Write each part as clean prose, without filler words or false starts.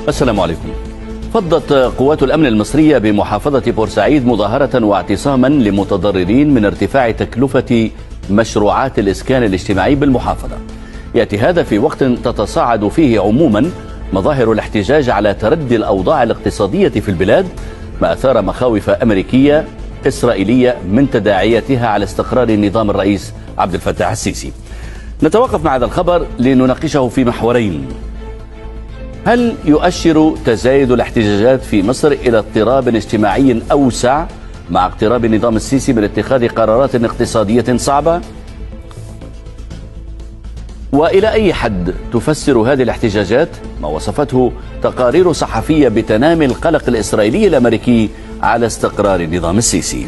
السلام عليكم. فضت قوات الأمن المصرية بمحافظة بورسعيد مظاهرة واعتصاما لمتضررين من ارتفاع تكلفة مشروعات الإسكان الاجتماعي بالمحافظة. يأتي هذا في وقت تتصاعد فيه عموما مظاهر الاحتجاج على تردي الأوضاع الاقتصادية في البلاد، ما أثار مخاوف أمريكية إسرائيلية من تداعياتها على استقرار نظام الرئيس عبد الفتاح السيسي. نتوقف مع هذا الخبر لنناقشه في محورين: هل يؤشر تزايد الاحتجاجات في مصر إلى اضطراب اجتماعي أوسع مع اقتراب النظام السيسي من اتخاذ قرارات اقتصادية صعبة؟ وإلى أي حد تفسر هذه الاحتجاجات ما وصفته تقارير صحفية بتنامي القلق الإسرائيلي الأمريكي على استقرار النظام السيسي؟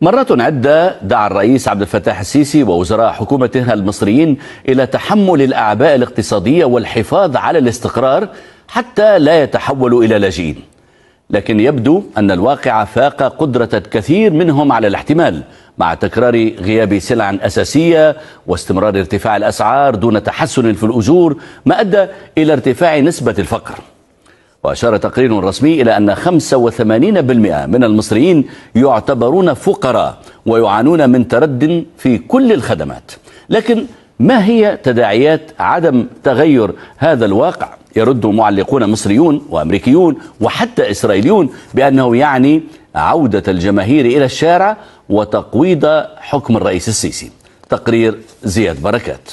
مرات عدة دعا الرئيس عبد الفتاح السيسي ووزراء حكومته المصريين إلى تحمل الأعباء الاقتصادية والحفاظ على الاستقرار حتى لا يتحولوا إلى لاجئين، لكن يبدو أن الواقع فاق قدرة الكثير منهم على الاحتمال، مع تكرار غياب سلع أساسية واستمرار ارتفاع الأسعار دون تحسن في الأجور، ما أدى إلى ارتفاع نسبة الفقر. وأشار تقرير رسمي إلى أن 85% من المصريين يعتبرون فقراء ويعانون من ترد في كل الخدمات. لكن ما هي تداعيات عدم تغير هذا الواقع؟ يرد معلقون مصريون وأمريكيون وحتى إسرائيليون بأنه يعني عودة الجماهير إلى الشارع وتقويض حكم الرئيس السيسي. تقرير زياد بركات.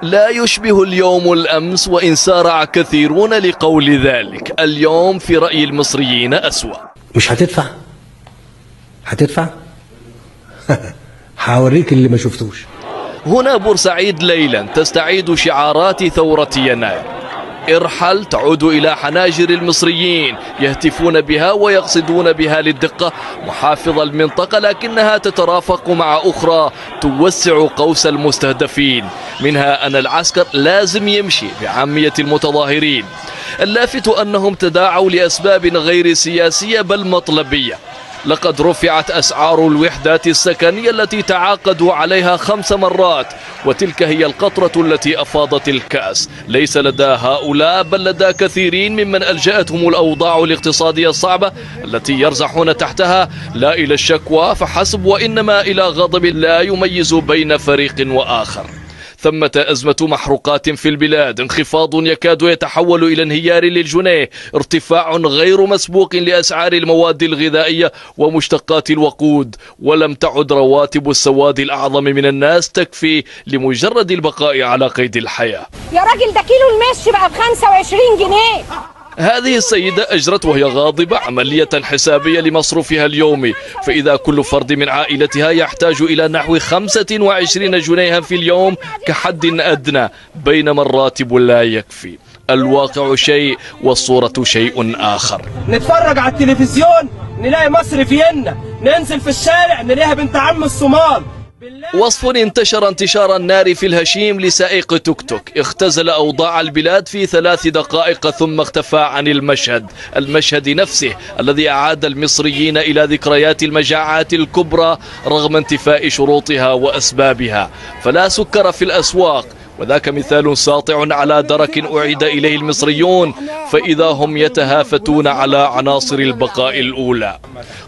لا يشبه اليوم الأمس، وإن سارع كثيرون لقول ذلك. اليوم في رأي المصريين أسوأ. مش هتدفع هوريك اللي ما شفتوش. هنا بورسعيد ليلا تستعيد شعارات ثورة يناير. ارحل تعود إلى حناجر المصريين، يهتفون بها ويقصدون بها للدقة محافظ المنطقة، لكنها تترافق مع أخرى توسع قوس المستهدفين، منها أن العسكر لازم يمشي بعامية المتظاهرين. اللافت أنهم تداعوا لأسباب غير سياسية بل مطلبية. لقد رفعت أسعار الوحدات السكنية التي تعاقدوا عليها 5 مرات، وتلك هي القطرة التي أفاضت الكأس، ليس لدى هؤلاء بل لدى كثيرين ممن ألجأتهم الأوضاع الاقتصادية الصعبة التي يرزحون تحتها لا إلى الشكوى فحسب، وإنما إلى غضب لا يميز بين فريق وآخر. ثمة أزمة محروقات في البلاد، انخفاض يكاد يتحول إلى انهيار للجنيه، ارتفاع غير مسبوق لأسعار المواد الغذائية ومشتقات الوقود، ولم تعد رواتب السواد الأعظم من الناس تكفي لمجرد البقاء على قيد الحياة. يا راجل ده كيلو المش بقى ب25 جنيه. هذه السيدة أجرت وهي غاضبة عملية حسابية لمصروفها اليومي، فإذا كل فرد من عائلتها يحتاج إلى نحو 25 جنيها في اليوم كحد أدنى، بينما الراتب لا يكفي. الواقع شيء والصورة شيء آخر. نتفرج على التلفزيون نلاقي مصر فيينا، ننزل في الشارع نلاقيها بنت عم الصومال. وصف انتشر انتشار النار في الهشيم لسائق توك توك، اختزل أوضاع البلاد في 3 دقائق ثم اختفى عن المشهد نفسه الذي أعاد المصريين إلى ذكريات المجاعات الكبرى رغم انتفاء شروطها وأسبابها. فلا سكر في الأسواق، وذاك مثال ساطع على درك أعيد إليه المصريون، فإذا هم يتهافتون على عناصر البقاء الأولى.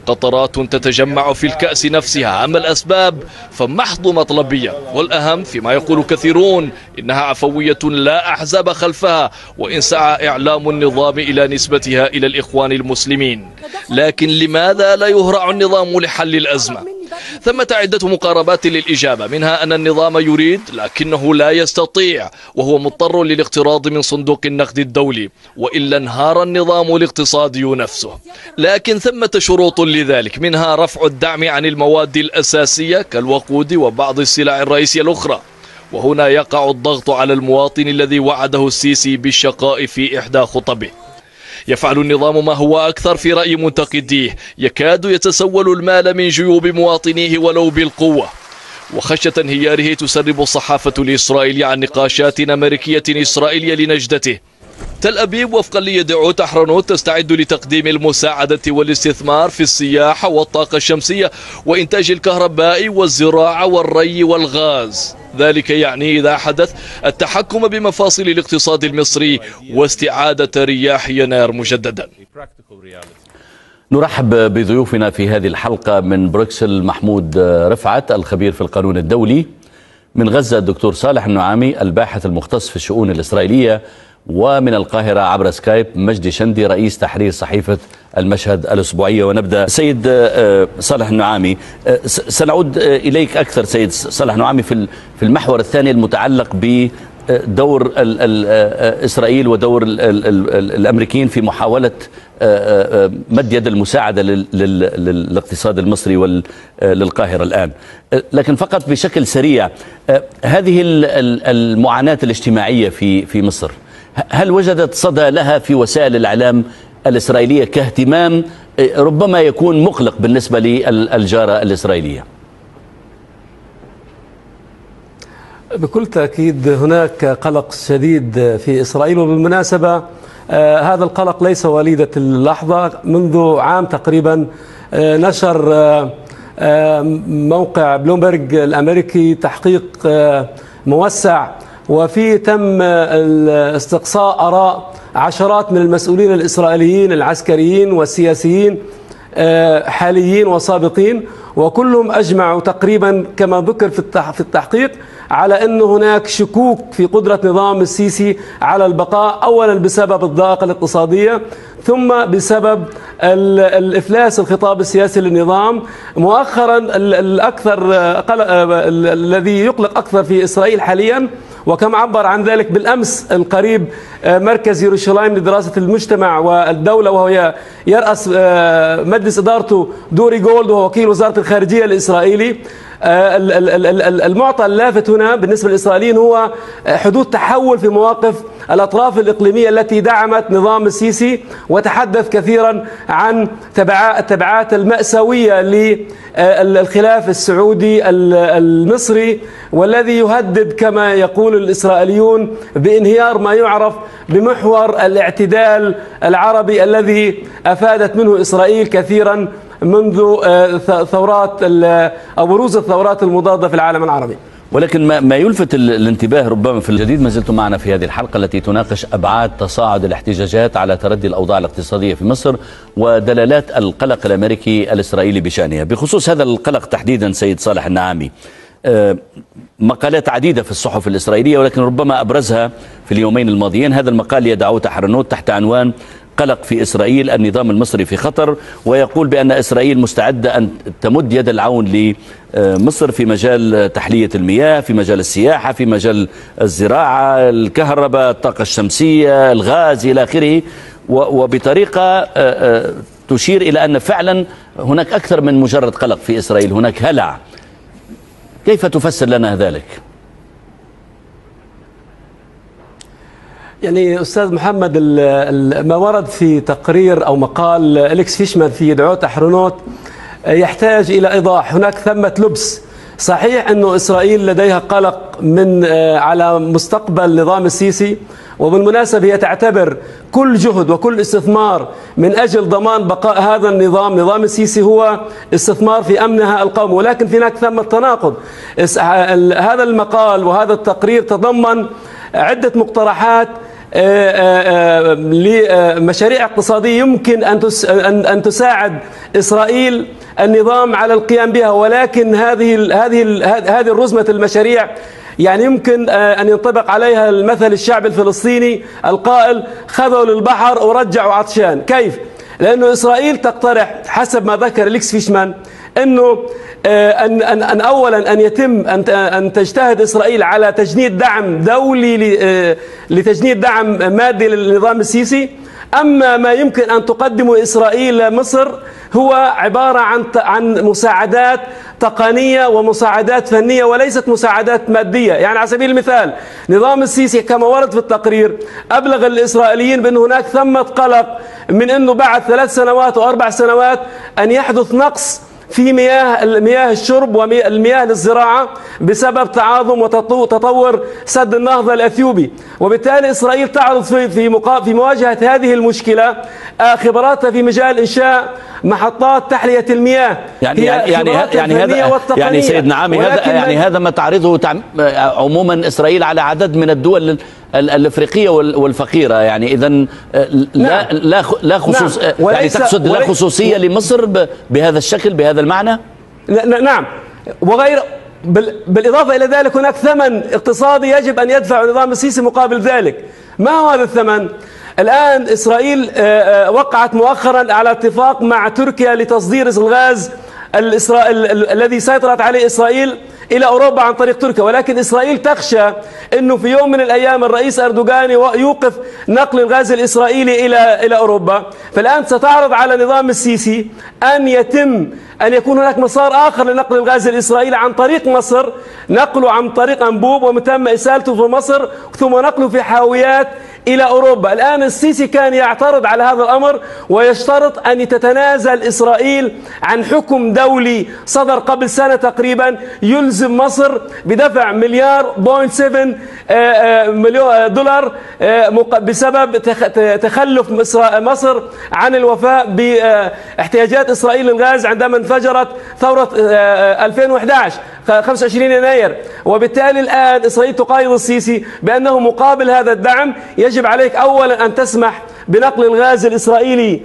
قطرات تتجمع في الكأس نفسها، أما الأسباب فمحض مطلبية، والأهم فيما يقول كثيرون إنها عفوية لا أحزاب خلفها، وإن سعى إعلام النظام إلى نسبتها إلى الإخوان المسلمين. لكن لماذا لا يهرع النظام لحل الأزمة؟ ثمة عدة مقاربات للإجابة، منها أن النظام يريد لكنه لا يستطيع، وهو مضطر للاقتراض من صندوق النقد الدولي، وإلا انهار النظام الاقتصادي نفسه. لكن ثمة شروط لذلك، منها رفع الدعم عن المواد الأساسية كالوقود وبعض السلع الرئيسية الأخرى. وهنا يقع الضغط على المواطن الذي وعده السيسي بالشقاء في إحدى خطبه. يفعل النظام ما هو أكثر في رأي منتقديه، يكاد يتسول المال من جيوب مواطنيه ولو بالقوة. وخشية انهياره تسرب الصحافة الإسرائيلية عن نقاشات أمريكية إسرائيلية لنجدته. تل أبيب وفقا ليدعو تحرنوت تستعد لتقديم المساعدة والاستثمار في السياحة والطاقة الشمسية وإنتاج الكهرباء والزراعة والري والغاز. ذلك يعني إذا حدث التحكم بمفاصل الاقتصاد المصري واستعادة رياح يناير مجددا. نرحب بضيوفنا في هذه الحلقة من بروكسل محمود رفعت الخبير في القانون الدولي، من غزة الدكتور صالح النعامي الباحث المختص في الشؤون الإسرائيلية، ومن القاهرة عبر سكايب مجدي شندي رئيس تحرير صحيفة المشهد الأسبوعية. ونبدأ سيد صالح النعامي، سنعود إليك أكثر سيد صالح النعامي في المحور الثاني المتعلق بدور إسرائيل ودور الأمريكيين في محاولة مد يد المساعدة للاقتصاد المصري وللقاهرة الآن. لكن فقط بشكل سريع، هذه المعاناة الاجتماعية في مصر هل وجدت صدى لها في وسائل الإعلام الإسرائيلية كاهتمام ربما يكون مقلق بالنسبة للجارة الإسرائيلية؟ بكل تأكيد هناك قلق شديد في إسرائيل، وبالمناسبة هذا القلق ليس وليدة اللحظة. منذ عام تقريبا نشر موقع بلومبرج الأمريكي تحقيق موسع وفيه تم استقصاء آراء عشرات من المسؤولين الإسرائيليين العسكريين والسياسيين حاليين وسابقين، وكلهم أجمعوا تقريبا كما ذكر في التحقيق على أن هناك شكوك في قدرة نظام السيسي على البقاء، أولا بسبب الضائقة الاقتصادية، ثم بسبب الإفلاس الخطاب السياسي للنظام. مؤخرا الأكثر الذي يقلق أكثر في إسرائيل حاليا، وكما عبر عن ذلك بالأمس القريب مركز يروشلايم لدراسة المجتمع والدولة، وهو يرأس مجلس إدارته دوري جولد وهو وكيل وزارة الخارجية الإسرائيلي. المعطى اللافت هنا بالنسبة للإسرائيليين هو حدوث تحول في مواقف الأطراف الإقليمية التي دعمت نظام السيسي، وتحدث كثيرا عن التبعات المأساوية للخلاف السعودي المصري، والذي يهدد كما يقول الإسرائيليون بانهيار ما يعرف بمحور الاعتدال العربي الذي أفادت منه إسرائيل كثيرا منذ ثورات أو بروز الثورات المضادة في العالم العربي. ولكن ما يلفت الانتباه ربما في الجديد، ما زلتم معنا في هذه الحلقة التي تناقش أبعاد تصاعد الاحتجاجات على تردي الأوضاع الاقتصادية في مصر ودلالات القلق الأمريكي الإسرائيلي بشأنها. بخصوص هذا القلق تحديدا سيد صالح النعامي، مقالات عديدة في الصحف الإسرائيلية، ولكن ربما أبرزها في اليومين الماضيين هذا المقال يدعوه تحرنوت تحت عنوان قلق في إسرائيل، النظام المصري في خطر، ويقول بأن إسرائيل مستعدة أن تمد يد العون لمصر في مجال تحلية المياه، في مجال السياحة، في مجال الزراعة، الكهرباء، الطاقة الشمسية، الغاز إلى آخره، وبطريقة تشير إلى أن فعلا هناك أكثر من مجرد قلق في إسرائيل، هناك هلع. كيف تفسر لنا ذلك؟ يعني أستاذ محمد، ما ورد في تقرير أو مقال أليكس فيشمان في يدعو تحرنوت يحتاج إلى إيضاح. هناك ثمة لبس. صحيح أن إسرائيل لديها قلق على مستقبل نظام السيسي، وبالمناسبة هي تعتبر كل جهد وكل استثمار من أجل ضمان بقاء هذا نظام السيسي هو استثمار في أمنها القومي، ولكن هناك ثمة تناقض. هذا المقال وهذا التقرير تضمن عدة مقترحات لمشاريع اقتصادية يمكن أن تساعد إسرائيل النظام على القيام بها، ولكن هذه الرزمة المشاريع يعني يمكن أن ينطبق عليها المثل الشعب الفلسطيني القائل خذوا للبحر ورجعوا عطشان. كيف؟ لأنه إسرائيل تقترح حسب ما ذكر أليكس فيشمان أنه أن أولا أن تجتهد إسرائيل على تجنيد دعم دولي لتجنيد دعم مادي للنظام السيسي. أما ما يمكن أن تقدمه إسرائيل لمصر هو عبارة عن مساعدات تقنية ومساعدات فنية وليست مساعدات مادية. يعني على سبيل المثال نظام السيسي كما ورد في التقرير أبلغ الإسرائيليين بأن هناك ثمة قلق من أنه بعد 3 سنوات و4 سنوات أن يحدث نقص في مياه الشرب والمياه للزراعة بسبب تعاظم وتطور سد النهضة الأثيوبي. وبالتالي إسرائيل تعرض في مواجهة هذه المشكلة خبراتها في مجال إنشاء محطات تحلية المياه. يعني سيد نعامي هذا ما تعرضه عموما إسرائيل على عدد من الدول الافريقيه والفقيره، يعني اذا لا خصوص يعني تقصد لا خصوصيه لمصر بهذا الشكل بهذا المعنى؟ نعم، وغير بالاضافه الى ذلك هناك ثمن اقتصادي يجب ان يدفع النظام السيسي مقابل ذلك. ما هو هذا الثمن؟ الان اسرائيل وقعت مؤخرا على اتفاق مع تركيا لتصدير الغاز الذي سيطرت عليه إسرائيل إلى أوروبا عن طريق تركيا، ولكن إسرائيل تخشى أنه في يوم من الأيام الرئيس أردوغان يوقف نقل الغاز الإسرائيلي إلى أوروبا. فالآن ستعرض على نظام السيسي أن يكون هناك مسار آخر لنقل الغاز الإسرائيلي عن طريق مصر، نقله عن طريق أنبوب ومن ثم إسالته في مصر ثم نقله في حاويات إلى أوروبا. الآن السيسي كان يعترض على هذا الأمر ويشترط أن تتنازل إسرائيل عن حكم دولي صدر قبل سنة تقريبا يلزم مصر بدفع $1.7 مليار بسبب تخلف مصر عن الوفاء باحتياجات إسرائيل للغاز عندما انفجرت ثورة 2011 25 يناير. وبالتالي الآن إسرائيل تقايض السيسي بأنه مقابل هذا الدعم يجب عليك أولا أن تسمح بنقل الغاز الإسرائيلي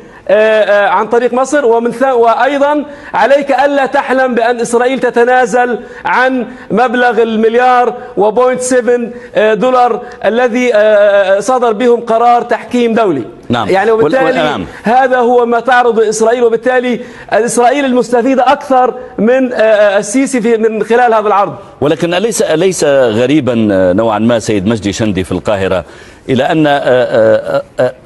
عن طريق مصر، وأيضا عليك ألا تحلم بأن إسرائيل تتنازل عن مبلغ $1.7 مليار الذي صدر بهم قرار تحكيم دولي. نعم. يعني وبالتالي هذا هو ما تعرض إسرائيل، وبالتالي إسرائيل المستفيدة أكثر من السيسي من خلال هذا العرض. ولكن أليس غريبا نوعا ما سيد مجدي شندي في القاهرة إلى أن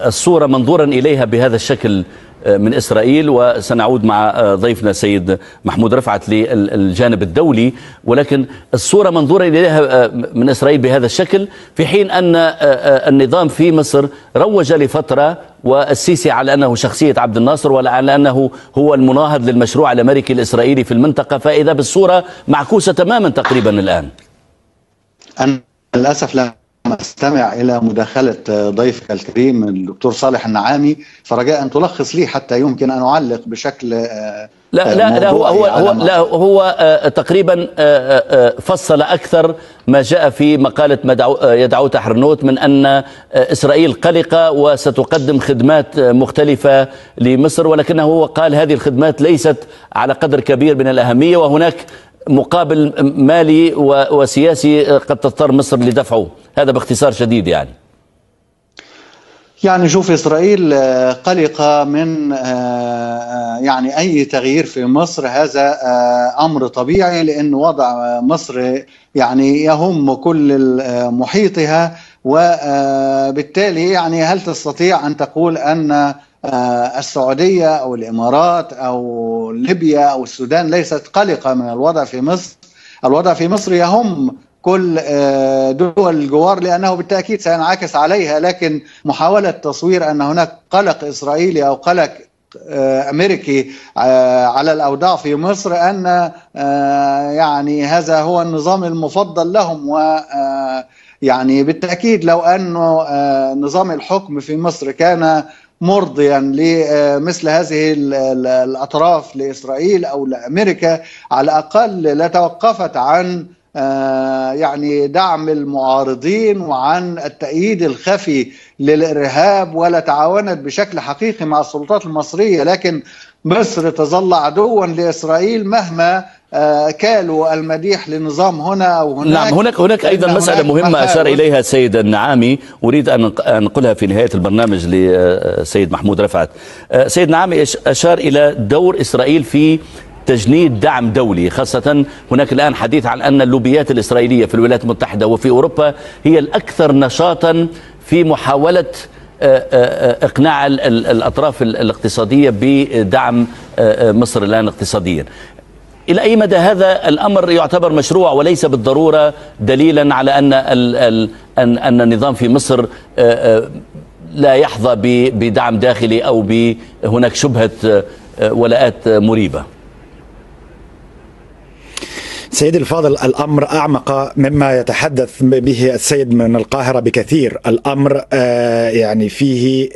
الصورة منظورا إليها بهذا الشكل من إسرائيل، وسنعود مع ضيفنا سيد محمود رفعت للجانب الدولي، ولكن الصورة منظورا إليها من إسرائيل بهذا الشكل في حين أن النظام في مصر روج لفترة والسيسي على أنه شخصية عبد الناصر وعلى أنه هو المناهض للمشروع الأمريكي الإسرائيلي في المنطقة، فإذا بالصورة معكوسة تماما تقريبا الآن. أنا للأسف لا استمع إلى مداخلة ضيفك الكريم الدكتور صالح النعامي، فرجاء أن تلخص لي حتى يمكن أن أعلق بشكل هو تقريبا فصل أكثر ما جاء في مقالة يدعوت حرنوت من أن إسرائيل قلقة وستقدم خدمات مختلفة لمصر، ولكنه هو قال هذه الخدمات ليست على قدر كبير من الأهمية وهناك مقابل مالي وسياسي قد تضطر مصر لدفعه. هذا باختصار شديد. يعني شوف، إسرائيل قلقة من يعني أي تغيير في مصر، هذا أمر طبيعي لأن وضع مصر يعني يهم كل محيطها، وبالتالي يعني هل تستطيع أن تقول أن السعودية أو الإمارات أو ليبيا أو السودان ليست قلقة من الوضع في مصر؟ الوضع في مصر يهم كل دول الجوار لأنه بالتأكيد سينعكس عليها، لكن محاولة تصوير أن هناك قلق إسرائيلي أو قلق أمريكي على الأوضاع في مصر أن يعني هذا هو النظام المفضل لهم، ويعني بالتأكيد لو أن نظام الحكم في مصر كان مرضيا لمثل هذه الأطراف لإسرائيل أو لأمريكا على الأقل لتوقفت عن يعني دعم المعارضين وعن التأييد الخفي للإرهاب ولا تعاونت بشكل حقيقي مع السلطات المصرية. لكن مصر تظل عدوا لإسرائيل مهما كالوا المديح لنظام هنا أو هناك. نعم، هناك أيضا مسألة مهمة أشار إليها السيد النعامي، أريد أن أنقلها في نهاية البرنامج لسيد محمود رفعت. سيد النعامي أشار إلى دور إسرائيل في تجنيد دعم دولي، خاصة هناك الآن حديث عن أن اللوبيات الإسرائيلية في الولايات المتحدة وفي أوروبا هي الأكثر نشاطا في محاولة إقناع الأطراف الاقتصادية بدعم مصر الآن اقتصاديا. إلى أي مدى هذا الأمر يعتبر مشروع وليس بالضرورة دليلا على أن النظام في مصر لا يحظى بدعم داخلي أو هناك شبهة ولاءات مريبة؟ سيدي الفاضل، الأمر أعمق مما يتحدث به السيد من القاهرة بكثير. الأمر يعني فيه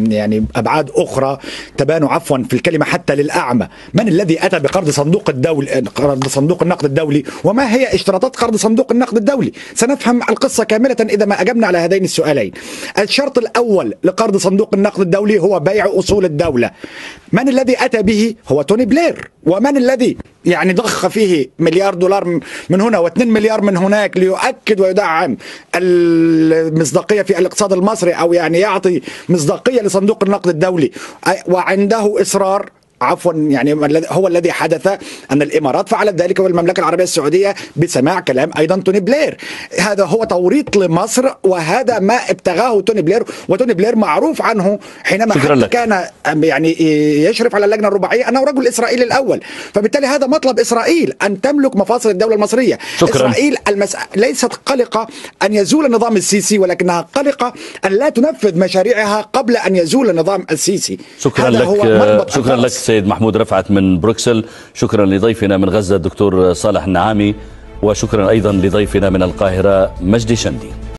يعني أبعاد أخرى تبان عفوا في الكلمة حتى للأعمى. من الذي أتى بقرض صندوق النقد الدولي، وما هي اشتراطات قرض صندوق النقد الدولي؟ سنفهم القصة كاملة إذا ما أجبنا على هذين السؤالين. الشرط الأول لقرض صندوق النقد الدولي هو بيع أصول الدولة. من الذي أتى به؟ هو توني بلير. ومن الذي يعني ضخ فيه مليار دولار من هنا و2 مليار من هناك ليؤكد ويدعم المصداقية في الاقتصاد المصري، أو يعني يعطي مصداقية لصندوق النقد الدولي، وعنده إصرار عفوا يعني هو الذي حدث أن الإمارات فعلت ذلك والمملكة العربية السعودية بسماع كلام أيضا توني بلير. هذا هو توريط لمصر، وهذا ما ابتغاه توني بلير. وتوني بلير معروف عنه حينما حتى كان يعني يشرف على اللجنة الرباعية أنه رجل إسرائيلي الأول، فبالتالي هذا مطلب إسرائيل أن تملك مفاصل الدولة المصرية. إسرائيل ليست قلقة أن يزول النظام السيسي، ولكنها قلقة أن لا تنفذ مشاريعها قبل أن يزول النظام السيسي. شكرا لك. شكرا لك سيد محمود رفعت من بروكسل. شكرا لضيفنا من غزة الدكتور صالح النعامي، وشكرا أيضا لضيفنا من القاهرة مجدي شندي.